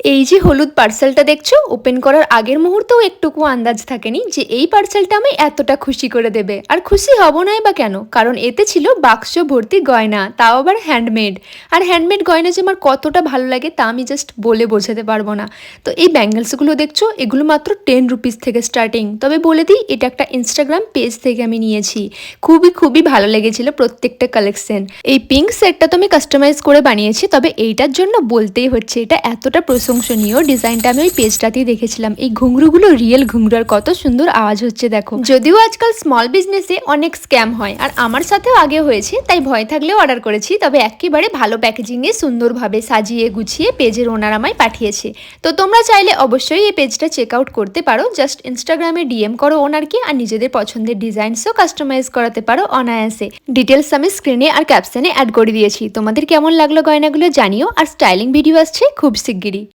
এই যে হলুদ পার্সেলটা দেখছো, ওপেন করার আগের মুহূর্তেও একটুকু আন্দাজ থাকেনি যে এই পার্সেলটা আমি এতটা খুশি করে দেবে। আর খুশি হব নাই বা কেন, কারণ এতে ছিল বাক্স ভর্তি গয়না, তাও আবার হ্যান্ডমেড। আর হ্যান্ডমেড গয়না যে আমার কতটা ভালো লাগে তা আমি জাস্ট বলে বোঝাতে পারবো না। তো এই ব্যাঙ্গেলসগুলো দেখছো, এগুলো মাত্র 10 রুপিস থেকে স্টার্টিং। তবে বলে দিই, এটা একটা ইনস্টাগ্রাম পেজ থেকে আমি নিয়েছি। খুবই খুবই ভালো লেগেছিল প্রত্যেকটা কালেকশন। এই পিঙ্ক সেটটা তো আমি কাস্টমাইজ করে বানিয়েছি, তবে এইটার জন্য বলতেই হচ্ছে এটা এতটা প্রশংসনীয়। ডিজাইনটা আমি ওই পেজটাতেই দেখেছিলাম। এই ঘুঙরুগুলো রিয়েল ঘুঙরু, আর কত সুন্দর আওয়াজ হচ্ছে দেখো। যদিও আজকাল স্মল বিজনেসে অনেক স্ক্যাম হয়, আর আমার সাথেও আগে হয়েছে, তাই ভয় থাকলেও অর্ডার করেছি। তবে একেবারে ভালো প্যাকেজিংয়ে সুন্দরভাবে সাজিয়ে গুছিয়ে পেজের ওনার আমায় পাঠিয়েছে। তো তোমরা চাইলে অবশ্যই এই পেজটা চেক আউট করতে পারো। জাস্ট ইনস্টাগ্রামে ডিএম করো ওনারকে, আর নিজেদের পছন্দের ডিজাইনসও কাস্টমাইজ করাতে পারো অনায়াসে। ডিটেলস আমি স্ক্রিনে আর ক্যাপশনে অ্যাড করে দিয়েছি। তোমাদের কেমন লাগলো গয়নাগুলো জানিও, আর স্টাইলিং ভিডিও আসছে খুব শিগগিরই।